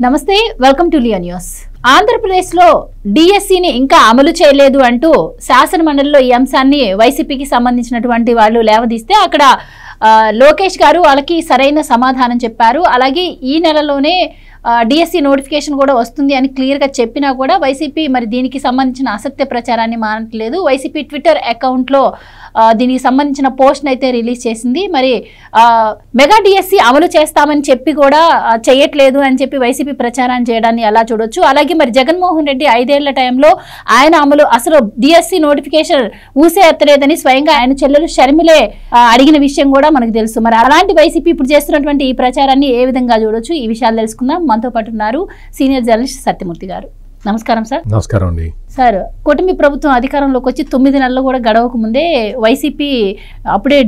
నమస్తే, welcome to Leo news. ఆంధ్రప్రదేశ్లో డిఎస్సిని ఇంకా అమలు చేయలేదు అంటూ శాసన మండలిలో ఈ అంశాన్ని వైసీపీకి సంబంధించినటువంటి వాళ్ళు లేవదీస్తే అక్కడ లోకేష్ గారు వాళ్ళకి సరైన సమాధానం చెప్పారు. అలాగే ఈ నెలలోనే డిఎస్సి నోటిఫికేషన్ కూడా వస్తుంది అని క్లియర్గా చెప్పినా కూడా వైసీపీ మరి దీనికి సంబంధించిన అసత్య ప్రచారాన్ని మానట్లేదు. వైసీపీ ట్విట్టర్ అకౌంట్లో దీనికి సంబంధించిన పోస్ట్ని అయితే రిలీజ్ చేసింది. మరి మెగా డిఎస్సి అమలు చేస్తామని చెప్పి కూడా చేయట్లేదు అని చెప్పి వైసీపీ ప్రచారాన్ని చేయడాన్ని ఎలా చూడొచ్చు? అలాగే మరి జగన్మోహన్ రెడ్డి 5 ఏళ్ల టైంలో ఆయన అసలు డిఎస్సి నోటిఫికేషన్ ఊసే ఎత్తలేదని స్వయంగా ఆయన చెల్లెలు షర్మిలే అడిగిన విషయం కూడా మనకు తెలుసు. మరి అలాంటి వైసీపీ ఇప్పుడు చేస్తున్నటువంటి ఈ ప్రచారాన్ని ఏ విధంగా చూడొచ్చు? ఈ విషయాలు తెలుసుకుందాం. మనతో పాటు ఉన్నారు సీనియర్ జర్నలిస్ట్ సత్యమూర్తి గారు. నమస్కారం సార్. నమస్కారం అండి. సార్, కూటమి ప్రభుత్వం అధికారంలోకి వచ్చి 9 నెలలు కూడా గడవక ముందే వైసీపీ అప్పుడే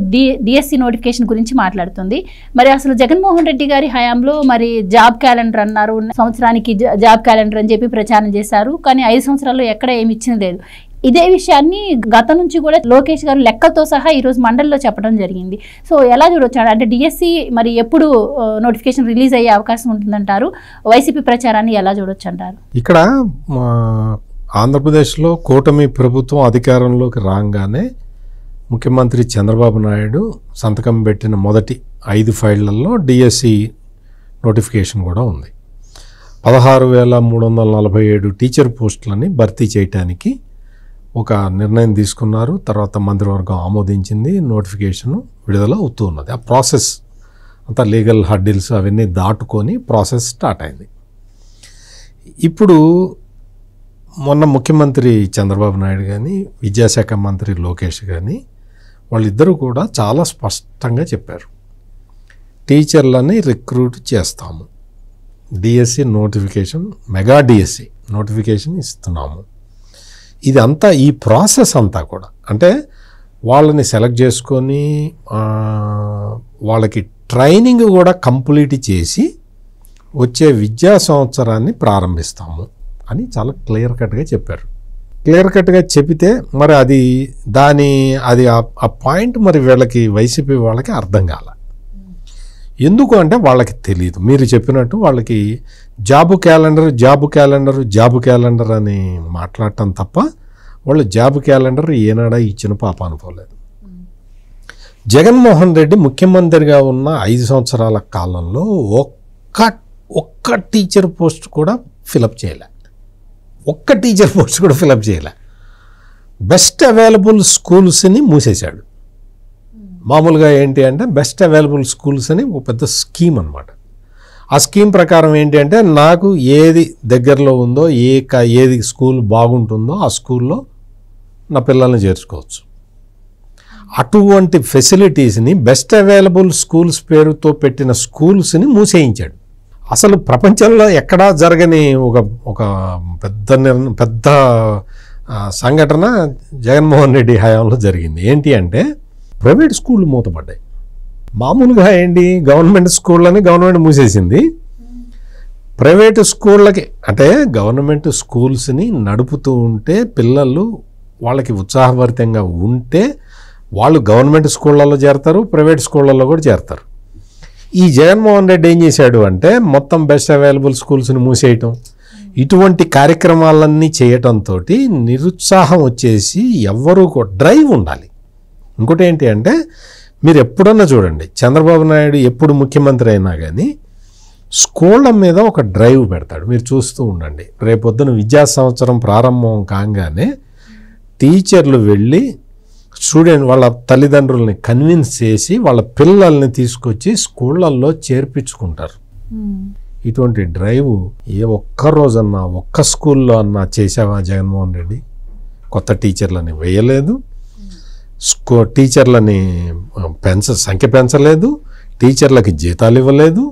డిఎస్సి నోటిఫికేషన్ గురించి మాట్లాడుతుంది. మరి అసలు జగన్మోహన్ రెడ్డి గారి హయాంలో మరి జాబ్ క్యాలెండర్ అన్నారు, సంవత్సరానికి జాబ్ క్యాలెండర్ అని చెప్పి ప్రచారం చేశారు. కానీ 5 సంవత్సరాల్లో ఎక్కడ ఏమి ఇచ్చింది లేదు. ఇదే విషయాన్ని గతం నుంచి కూడా లోకేష్ గారు లెక్కలతో సహా ఈరోజు మండలిలో చెప్పడం జరిగింది. సో ఎలా చూడొచ్చు అంటే డిఎస్సి మరి ఎప్పుడు నోటిఫికేషన్ రిలీజ్ అయ్యే అవకాశం ఉంటుందంటారు? వైసీపీ ప్రచారాన్ని ఎలా చూడొచ్చు అంటారు? ఇక్కడ ఆంధ్రప్రదేశ్లో కూటమి ప్రభుత్వం అధికారంలోకి రాగానే ముఖ్యమంత్రి చంద్రబాబు నాయుడు సంతకం పెట్టిన మొదటి 5 ఫైళ్లలో డిఎస్సి నోటిఫికేషన్ కూడా ఉంది. 16,347 టీచర్ పోస్టులని భర్తీ చేయడానికి ఒక నిర్ణయం తీసుకున్నారు. తర్వాత మంత్రివర్గం ఆమోదించింది. నోటిఫికేషన్ విడుదల అవుతూ ఉన్నది. ఆ ప్రాసెస్ అంతా లీగల్ హర్డిల్స్ అవన్నీ దాటుకొని ప్రాసెస్ స్టార్ట్ అయింది. ఇప్పుడు మొన్న ముఖ్యమంత్రి చంద్రబాబు నాయుడు కానీ విద్యాశాఖ మంత్రి లోకేష్ కానీ వాళ్ళిద్దరూ కూడా చాలా స్పష్టంగా చెప్పారు, టీచర్లని రిక్రూట్ చేస్తాము, DSC notification mega DSC notification ఇస్తున్నాము. ఇది అంతా ఈ ప్రాసెస్ అంతా కూడా అంటే వాళ్ళని సెలెక్ట్ చేసుకొని వాళ్ళకి ట్రైనింగ్ కూడా కంప్లీట్ చేసి వచ్చే విద్యా సంవత్సరాన్ని ప్రారంభిస్తాము అని చాలా క్లియర్ కట్గా చెప్పారు. క్లియర్ కట్గా చెబితే మరి అది ఆ పాయింట్ మరి వీళ్ళకి వైసీపీ వాళ్ళకి అర్థం కాల. ఎందుకు అంటే వాళ్ళకి తెలియదు. మీరు చెప్పినట్టు వాళ్ళకి జాబు క్యాలెండర్ అని మాట్లాడటం తప్ప వాళ్ళు జాబు క్యాలెండర్ ఏనాడా ఇచ్చిన పాప అనుకోలేదు. జగన్మోహన్ రెడ్డి ముఖ్యమంత్రిగా ఉన్న 5 సంవత్సరాల కాలంలో ఒక్క టీచర్ పోస్ట్ కూడా ఫిలప్ చేయలే. బెస్ట్ అవైలబుల్ స్కూల్స్ని మూసేశాడు. మామూలుగా ఏంటి అంటే బెస్ట్ అవైలబుల్ స్కూల్స్ అని ఒక పెద్ద స్కీమ్ అనమాట. ఆ స్కీమ్ ప్రకారం ఏంటి అంటే నాకు ఏది దగ్గరలో ఉందో ఏది స్కూల్ బాగుంటుందో ఆ స్కూల్లో నా పిల్లల్ని చేర్చుకోవచ్చు. అటువంటి ఫెసిలిటీస్ని బెస్ట్ అవైలబుల్ స్కూల్స్ పేరుతో పెట్టిన స్కూల్స్ని మూసేయించాడు. అసలు ప్రపంచంలో ఎక్కడా జరగని ఒక పెద్ద సంఘటన జగన్మోహన్ రెడ్డి హయాంలో జరిగింది. ఏంటి అంటే ప్రైవేట్ స్కూళ్ళు మూతపడ్డాయి. మామూలుగా ఏంటి గవర్నమెంట్ స్కూళ్ళని గవర్నమెంట్ మూసేసింది. ప్రైవేటు స్కూళ్ళకి అంటే గవర్నమెంట్ స్కూల్స్ని నడుపుతూ ఉంటే పిల్లలు వాళ్ళకి ఉత్సాహభరితంగా ఉంటే వాళ్ళు గవర్నమెంట్ స్కూళ్ళల్లో చేరతారు, ప్రైవేట్ స్కూళ్ళల్లో కూడా చేరతారు. ఈ జగన్మోహన్ రెడ్డి ఏం చేశాడు అంటే మొత్తం బెస్ట్ అవైలబుల్ స్కూల్స్ని మూసేయటం, ఇటువంటి కార్యక్రమాలన్నీ చేయటంతో నిరుత్సాహం వచ్చేసి ఎవ్వరూ డ్రైవ్ ఉండాలి. ఇంకోటి ఏంటి అంటే మీరు ఎప్పుడన్నా చూడండి, చంద్రబాబు నాయుడు ఎప్పుడు ముఖ్యమంత్రి అయినా కానీ స్కూళ్ళ మీద ఒక డ్రైవ్ పెడతాడు. మీరు చూస్తూ ఉండండి. రేపొద్దున విద్యా సంవత్సరం ప్రారంభం కాగానే టీచర్లు వెళ్ళి వాళ్ళ తల్లిదండ్రులని కన్విన్స్ చేసి వాళ్ళ పిల్లల్ని తీసుకొచ్చి స్కూళ్ళల్లో చేర్పించుకుంటారు. ఇటువంటి డ్రైవ్ ఒక్క రోజన్నా ఒక్క స్కూల్లో అన్నా చేసావా జగన్మోహన్ రెడ్డి? కొత్త టీచర్లని వేయలేదు, టీచర్లని సంఖ్య పెంచలేదు, టీచర్లకి జీతాలు ఇవ్వలేదు,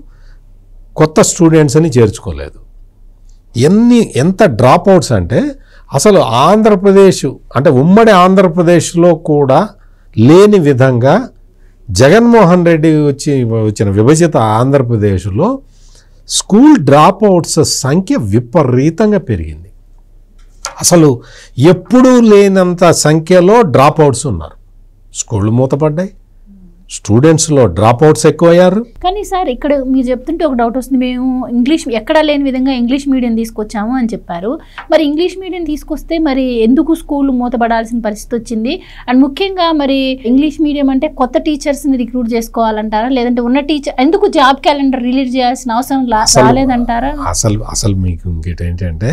కొత్త స్టూడెంట్స్ని చేర్చుకోలేదు. ఎంత డ్రాప్ అవుట్స్ అంటే అసలు ఆంధ్రప్రదేశ్ అంటే ఉమ్మడి ఆంధ్రప్రదేశ్లో కూడా లేని విధంగా జగన్మోహన్ రెడ్డి వచ్చిన విభజిత ఆంధ్రప్రదేశ్లో స్కూల్ డ్రాప్ అవుట్స్ సంఖ్య విపరీతంగా పెరిగింది. అసలు ఎప్పుడూ లేనంత సంఖ్యలో డ్రాప్ అవుట్స్ ఉన్నారు. స్కూళ్ళు మూతపడ్డాయి, స్టూడెంట్స్లో డ్రాప్ అవుట్స్ ఎక్కువయ్యారు. కానీ సార్ ఇక్కడ మీరు చెప్తుంటే ఒక డౌట్ వస్తుంది, మేము ఇంగ్లీష్ ఎక్కడా లేని విధంగా ఇంగ్లీష్ మీడియం తీసుకొచ్చాము అని చెప్పారు. మరి ఇంగ్లీష్ మీడియం తీసుకొస్తే మరి ఎందుకు స్కూల్ మూతపడాల్సిన పరిస్థితి వచ్చింది? అండ్ ముఖ్యంగా మరి ఇంగ్లీష్ మీడియం అంటే కొత్త టీచర్స్ని రిక్రూట్ చేసుకోవాలంటారా, లేదంటే ఉన్న టీచర్ ఎందుకు జాబ్ క్యాలెండర్ రిలీజ్ చేయాల్సిన అవసరం రాలేదంటారా? అసలు మీకు ఇంకేంటి ఏంటంటే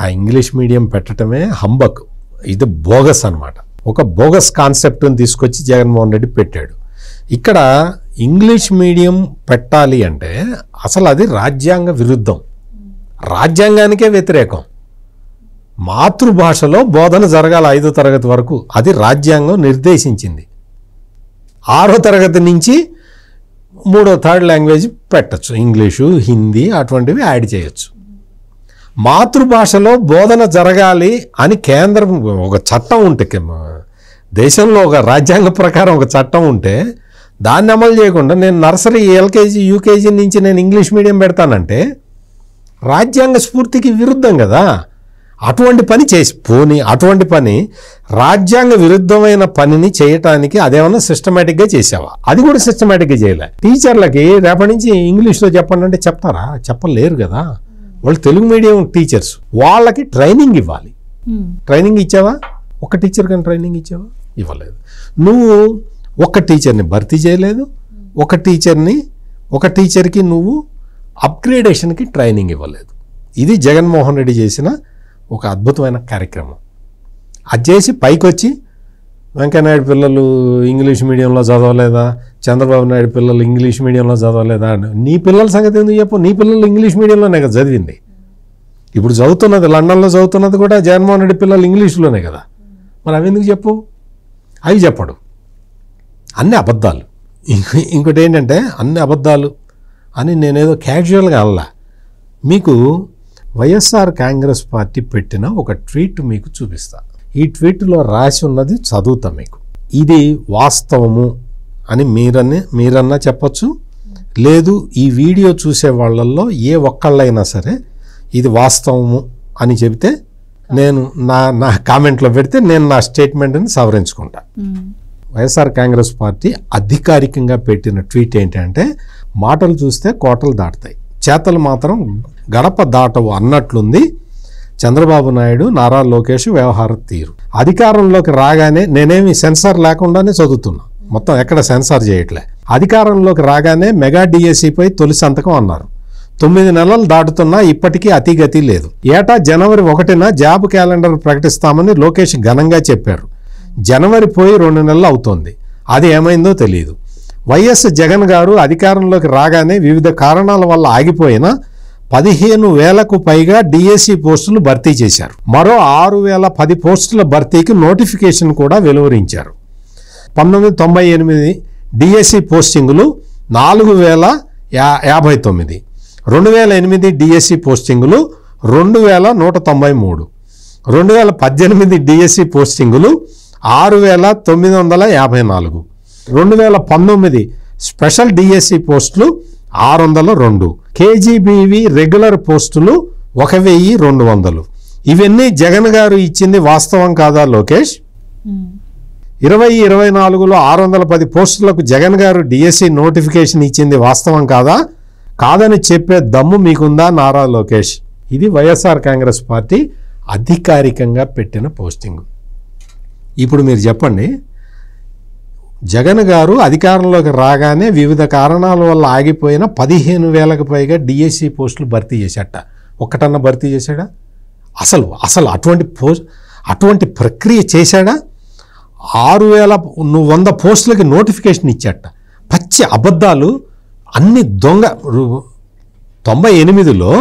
ఆ ఇంగ్లీష్ మీడియం పెట్టడమే హంబక్, ఇది బోగస్ అనమాట. ఒక బోగస్ కాన్సెప్ట్ని తీసుకొచ్చి జగన్మోహన్ రెడ్డి పెట్టాడు. ఇక్కడ ఇంగ్లీష్ మీడియం పెట్టాలి అంటే అసలు అది రాజ్యాంగ విరుద్ధం, రాజ్యాంగానికే వ్యతిరేకం. మాతృభాషలో బోధన జరగాలి 5వ తరగతి వరకు, అది రాజ్యాంగం నిర్దేశించింది. 6వ తరగతి నుంచి 3వ థర్డ్ లాంగ్వేజ్ పెట్టచ్చు, ఇంగ్లీషు హిందీ అటువంటివి యాడ్ చేయొచ్చు. మాతృభాషలో బోధన జరగాలి అని కేంద్రం ఒక చట్టం ఉంటే, దేశంలో ఒక రాజ్యాంగ ప్రకారం ఒక చట్టం ఉంటే దాన్ని అమలు చేయకుండా నేను నర్సరీ ఎల్కేజీ యూకేజీ నుంచి నేను ఇంగ్లీష్ మీడియం పెడతానంటే రాజ్యాంగ స్ఫూర్తికి విరుద్ధం కదా. అటువంటి పని చేసి పోని, అటువంటి పని రాజ్యాంగ విరుద్ధమైన పనిని చేయటానికి అదేమన్నా సిస్టమేటిక్గా చేసావా? అది కూడా సిస్టమేటిక్గా చేయలే. టీచర్లకి రేపటి నుంచి ఇంగ్లీష్లో చెప్పండి అంటే చెప్తారా? చెప్పలేరు కదా. వాళ్ళు తెలుగు మీడియం టీచర్స్, వాళ్ళకి ట్రైనింగ్ ఇవ్వాలి. ట్రైనింగ్ ఇచ్చావా? ఒక టీచర్ కానీ ట్రైనింగ్ ఇచ్చావా? ఇవ్వలేదు. నువ్వు ఒక టీచర్ని భర్తీ చేయలేదు, ఒక టీచర్కి నువ్వు అప్గ్రేడేషన్కి ట్రైనింగ్ ఇవ్వలేదు. ఇది జగన్మోహన్ రెడ్డి చేసిన ఒక అద్భుతమైన కార్యక్రమం. అది చేసి పైకి వచ్చి వెంకయ్యనాయుడు పిల్లలు ఇంగ్లీష్ మీడియంలో చదవలేదా, చంద్రబాబు నాయుడు పిల్లలు ఇంగ్లీష్ మీడియంలో చదవలేదా? నీ పిల్లల సంగతి ఎందుకు చెప్పు? నీ పిల్లలు ఇంగ్లీష్ మీడియంలోనే కదా చదివింది. ఇప్పుడు చదువుతున్నది లండన్లో చదువుతున్నది కూడా జగన్మోహన్ రెడ్డి పిల్లలు ఇంగ్లీష్లోనే కదా. మరి అవి ఎందుకు చెప్పు? అవి చెప్పడు. అన్ని అబద్ధాలు. ఇంకోటి ఏంటంటే అన్ని అబద్ధాలు అని నేనేదో క్యాజువల్గా అనలా. మీకు వైఎస్ఆర్ కాంగ్రెస్ పార్టీ పెట్టిన ఒక ట్వీట్ మీకు చూపిస్తా. ఈ ట్వీట్లో రాసి ఉన్నది చదువుతా మీకు. ఇది వాస్తవము అని మీరన్నా చెప్పచ్చు, లేదు ఈ వీడియో చూసే వాళ్ళల్లో ఏ ఒక్కళ్ళైనా సరే ఇది వాస్తవము అని చెబితే నేను నా కామెంట్లో పెడితే నేను నా స్టేట్మెంట్ని సవరించుకుంటా. వైఎస్ఆర్ కాంగ్రెస్ పార్టీ అధికారికంగా పెట్టిన ట్వీట్ ఏంటంటే, మాటలు చూస్తే కోటలు దాటుతాయి, చేతలు మాత్రం గడప దాటవు అన్నట్లుంది చంద్రబాబు నాయుడు నారా లోకేష్ వ్యవహార తీరు. అధికారంలోకి రాగానే, నేనేమి సెన్సార్ లేకుండానే చదువుతున్నా, మొత్తం ఎక్కడ సెన్సార్ చేయట్లే. అధికారంలోకి రాగానే మెగా డిఎస్సిపై తొలి సంతకం అన్నారు. 9 నెలలు దాటుతున్నా ఇప్పటికీ అతిగతి లేదు. ఏటా జనవరి 1న జాబ్ క్యాలెండర్ ప్రకటిస్తామని లోకేష్ ఘనంగా చెప్పారు. జనవరి పోయి 2 నెలలు అవుతోంది. అది ఏమైందో తెలియదు. వైఎస్ జగన్ గారు అధికారంలోకి రాగానే వివిధ కారణాల వల్ల ఆగిపోయిన 15,000కు పైగా డిఎస్సి పోస్టులు భర్తీ చేశారు. మరో 6,010 పోస్టుల భర్తీకి నోటిఫికేషన్ కూడా వెలువరించారు. 1998 డిఎస్సి పోస్టింగులు 4,059, 2008 డిఎస్సి పోస్టింగులు 2,193, 2018 డిఎస్సి పోస్టింగులు 6,954, 2019 స్పెషల్ డిఎస్సి పోస్టులు 602, కేజీబీవి రెగ్యులర్ పోస్టులు 1,200. ఇవన్నీ జగన్ గారు ఇచ్చింది వాస్తవం కాదా లోకేష్? 2024లో 610 పోస్టులకు జగన్ గారు డిఎస్సి నోటిఫికేషన్ ఇచ్చింది వాస్తవం కాదా? కాదని చెప్పే దమ్ము మీకుందా నారా లోకేష్? ఇది వైఎస్ఆర్ కాంగ్రెస్ పార్టీ అధికారికంగా పెట్టిన పోస్టింగ్. ఇప్పుడు మీరు చెప్పండి, జగన్ గారు అధికారంలోకి రాగానే వివిధ కారణాల వల్ల ఆగిపోయిన 15,000కు పైగా డిఎస్సి పోస్టులు భర్తీ చేశాట. ఒక్కటన్నా భర్తీ చేశాడా? అసలు అటువంటి ప్రక్రియ చేశాడా? 6,100 పోస్టులకి నోటిఫికేషన్ ఇచ్చాట. పచ్చి అబద్ధాలు అన్ని దొంగ. 98లో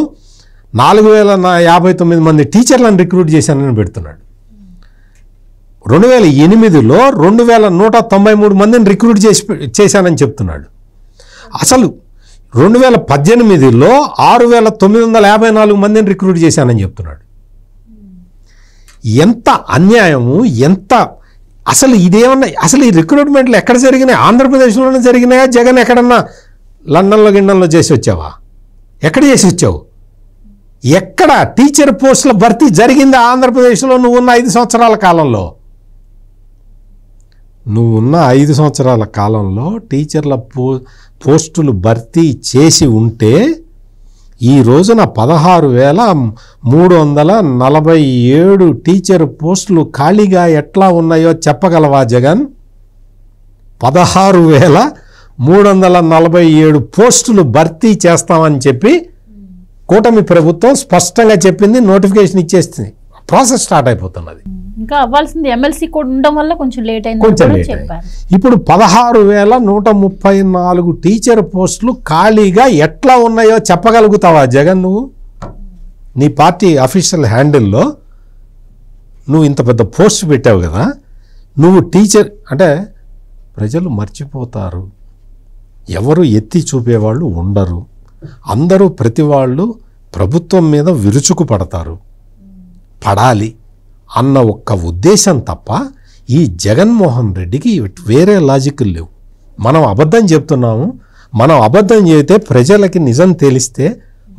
4,059 మంది టీచర్లను రిక్రూట్ చేశానని పెడుతున్నాడు. 2008లో 2,193 మందిని రిక్రూట్ చేశానని చెప్తున్నాడు. అసలు 2018లో 6,954 మందిని రిక్రూట్ చేశానని చెప్తున్నాడు. ఎంత అన్యాయము, ఎంత అసలు ఇదేమన్నా, అసలు ఈ రిక్రూట్మెంట్లు ఎక్కడ జరిగినాయి? ఆంధ్రప్రదేశ్లోనే జరిగినాయా? జగన్ ఎక్కడన్నా లండన్లో చేసి వచ్చావా? ఎక్కడ చేసి వచ్చావు? ఎక్కడ టీచర్ పోస్టుల భర్తీ జరిగిందా ఆంధ్రప్రదేశ్లో నువ్వున్న 5 సంవత్సరాల కాలంలో? నువ్వు ఉన్న 5 సంవత్సరాల కాలంలో టీచర్ల పోస్టులు భర్తీ చేసి ఉంటే ఈ రోజున 16,347 టీచర్ పోస్టులు ఖాళీగా ఎట్లా ఉన్నాయో చెప్పగలవా జగన్? 16,347 పోస్టులు భర్తీ చేస్తామని చెప్పి కూటమి ప్రభుత్వం స్పష్టంగా చెప్పింది, నోటిఫికేషన్ ఇచ్చేస్తుంది, ప్రాసెస్ స్టార్ట్ అయిపోతున్నది. ఇంకా అవ్వాల్సింది ఎమ్మెల్సీ కూడా ఉండడం వల్ల కొంచెం లేట్ అయింది. ఇప్పుడు 16,134 టీచర్ పోస్టులు ఖాళీగా ఎట్లా ఉన్నాయో చెప్పగలుగుతావా జగన్? నువ్వు నీ పార్టీ అఫీషియల్ హ్యాండిల్లో నువ్వు ఇంత పెద్ద పోస్ట్ పెట్టావు కదా, నువ్వు టీచర్ అంటే ప్రజలు మర్చిపోతారు, ఎవరు ఎత్తి చూపేవాళ్ళు ఉండరు, అందరూ ప్రతి వాళ్ళు ప్రభుత్వం మీద విరుచుకు పడతారు, పడాలి అన్న ఒక్క ఉద్దేశం తప్ప ఈ జగన్మోహన్ రెడ్డికి వేరే లాజిక్లు లేవు. మనం అబద్ధం చెప్తున్నాము, మనం అబద్ధం చెబితే ప్రజలకి నిజం తెలిస్తే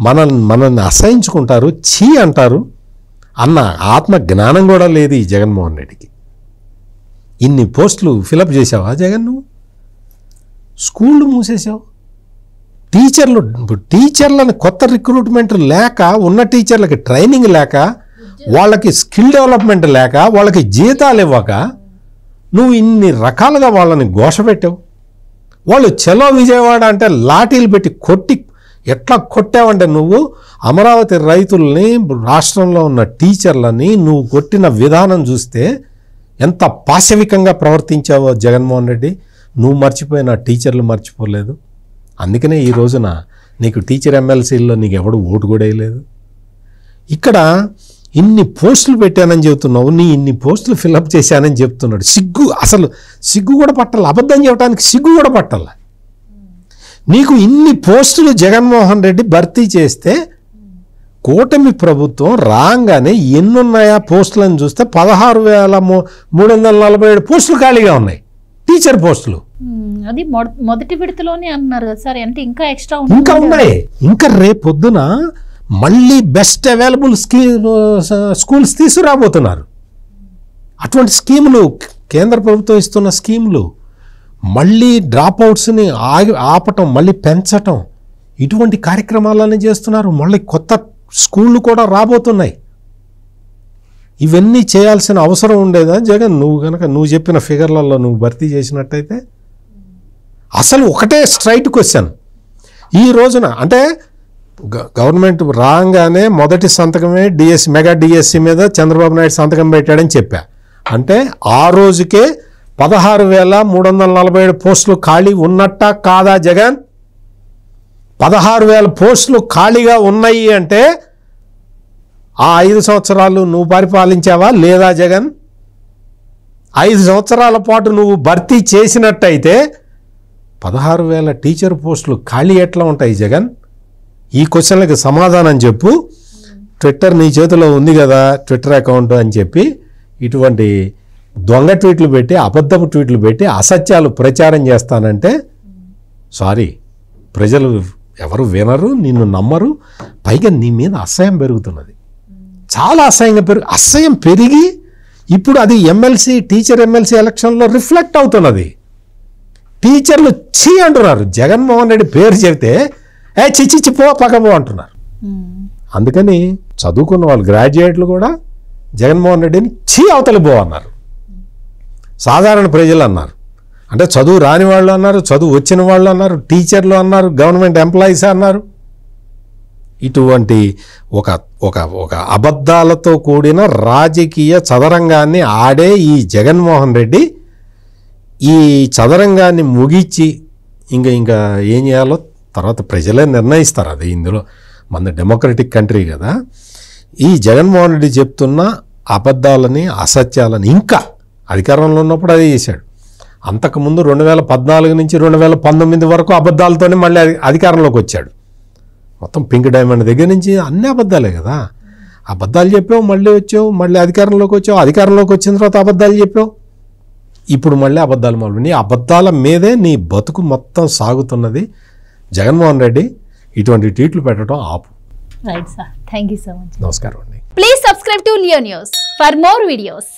మనల్ని అసహించుకుంటారు, ఛీ అంటారు అన్న ఆత్మ జ్ఞానం కూడా లేదు ఈ జగన్మోహన్ రెడ్డికి. ఇన్ని పోస్టులు ఫిలప్ చేసావా జగన్? నువ్వు స్కూళ్ళు మూసేసావు, టీచర్లను కొత్త రిక్రూట్మెంట్ లేక, ఉన్న టీచర్లకి ట్రైనింగ్ లేక, వాళ్ళకి స్కిల్ డెవలప్మెంట్ లేక, వాళ్ళకి జీతాలు ఇవ్వక నువ్వు ఇన్ని రకాలుగా వాళ్ళని ఘోషపెట్టావు. వాళ్ళు చలో విజయవాడ అంటే లాఠీలు పెట్టి కొట్టి ఎట్లా కొట్టావంటే నువ్వు అమరావతి రైతుల్ని, రాష్ట్రంలో ఉన్న టీచర్లని నువ్వు కొట్టిన విధానం చూస్తే ఎంత పాశవికంగా ప్రవర్తించావో జగన్మోహన్ రెడ్డి. నువ్వు మర్చిపోయిన టీచర్లు మర్చిపోలేదు. అందుకనే ఈ రోజున నీకు టీచర్ ఎమ్మెల్సీల్లో నీకు ఎవడు ఓటు కూడా వేయలేదు. ఇక్కడ ఇన్ని పోస్టులు పెట్టానని చెబుతున్నావు, నీ ఇన్ని పోస్టులు ఫిలప్ చేశానని చెప్తున్నాడు. అసలు సిగ్గు కూడా పట్టాలి, అబద్ధం చెప్పడానికి సిగ్గు కూడా పట్టాలి. నీకు ఇన్ని పోస్టులు జగన్మోహన్ రెడ్డి భర్తీ చేస్తే కూటమి ప్రభుత్వం రాగానే ఎన్నున్నాయా పోస్టులను చూస్తే 16,347 పోస్టులు ఖాళీగా ఉన్నాయి, టీచర్ పోస్టులు. అది మొదటి విడతలోనే అన్నారు కదా సార్, అంటే ఇంకా ఎక్స్ట్రా ఇంకా ఉన్నాయి. ఇంకా రేపొద్దున మళ్ళీ బెస్ట్ అవైలబుల్ స్కూల్స్ తీసుకురాబోతున్నారు. అటువంటి స్కీములు, కేంద్ర ప్రభుత్వం ఇస్తున్న స్కీములు, మళ్ళీ డ్రాప్అవుట్స్ని ఆపటం, మళ్ళీ పెంచటం, ఇటువంటి కార్యక్రమాలన్నీ చేస్తున్నారు. మళ్ళీ కొత్త స్కూళ్ళు కూడా రాబోతున్నాయి. ఇవన్నీ చేయాల్సిన అవసరం ఉండేదా జగన్? నువ్వు చెప్పిన ఫిగర్లలో నువ్వు భర్తీ చేసినట్టయితే అసలు ఒకటే స్ట్రైట్ క్వశ్చన్. ఈ రోజున అంటే గవర్నమెంట్ రాగానే మొదటి సంతకమే మెగా డిఎస్సి మీద చంద్రబాబు నాయుడు సంతకం పెట్టాడని చెప్పా. అంటే ఆ రోజుకే 16,347 పోస్టులు ఖాళీ ఉన్నట్టా కాదా జగన్? 16,000 పోస్టులు ఖాళీగా ఉన్నాయి అంటే ఆ 5 సంవత్సరాలు నువ్వు పరిపాలించావా లేదా జగన్? 5 సంవత్సరాల పాటు నువ్వు భర్తీ చేసినట్టయితే 16,000 టీచర్ పోస్టులు ఖాళీ ఎట్లా ఉంటాయి జగన్? ఈ క్వశ్చన్లకు సమాధానం చెప్పు. ట్విట్టర్ నీ చేతిలో ఉంది కదా, ట్విట్టర్ అకౌంట్ అని చెప్పి ఇటువంటి దొంగ ట్వీట్లు పెట్టి, అబద్ధపు ట్వీట్లు పెట్టి అసత్యాలు ప్రచారం చేస్తానంటే సారీ, ప్రజలు ఎవరు వినరు, నిన్ను నమ్మరు. పైగా నీ మీద అసహ్యం పెరుగుతున్నది, చాలా అసహ్యం పెరిగి ఇప్పుడు అది టీచర్ ఎమ్మెల్సీ ఎలక్షన్లో రిఫ్లెక్ట్ అవుతున్నది. టీచర్లు ఛీ అంటున్నారు. జగన్మోహన్ రెడ్డి పేరు చెబితే చిచ్చి పో పక్కపో అంటున్నారు. అందుకని చదువుకున్న వాళ్ళు, గ్రాడ్యుయేట్లు కూడా జగన్మోహన్ రెడ్డిని ఛీ అవతలి పో అన్నారు. సాధారణ ప్రజలు అన్నారు, అంటే చదువు రాని వాళ్ళు అన్నారు, చదువు వచ్చిన వాళ్ళు అన్నారు, టీచర్లు అన్నారు, గవర్నమెంట్ ఎంప్లాయీస్ అన్నారు. ఇటువంటి ఒక అబద్ధాలతో కూడిన రాజకీయ చదరంగాన్ని ఆడే ఈ జగన్మోహన్ రెడ్డి ఈ చదరంగాన్ని ముగించి ఇంకా ఏం చేయాలో తర్వాత ప్రజలే నిర్ణయిస్తారు. అది ఇందులో మన డెమోక్రటిక్ కంట్రీ కదా. ఈ జగన్మోహన్ రెడ్డి చెప్తున్న అబద్ధాలని, అసత్యాలని ఇంకా అధికారంలో ఉన్నప్పుడు అదే చేశాడు. అంతకుముందు 2014 నుంచి 2019 వరకు అబద్ధాలతోనే మళ్ళీ అధికారంలోకి వచ్చాడు. మొత్తం పింక్ డైమండ్ దగ్గర నుంచి అన్ని అబద్ధాలే కదా. అబద్ధాలు చెప్పావు, మళ్ళీ వచ్చావు, మళ్ళీ అధికారంలోకి వచ్చావు, అధికారంలోకి వచ్చిన తర్వాత అబద్ధాలు చెప్పావు, ఇప్పుడు మళ్ళీ అబద్ధాలు మొదలు. నీ అబద్ధాల మీదే నీ బతుకు మొత్తం సాగుతున్నది. జగన్మోహన్ రెడ్డి ఇటువంటి ట్వీట్లు పెట్టడం ఆపు. Right sir, thank you so much. నమస్కారం అండి. Please subscribe to Leo news for more videos.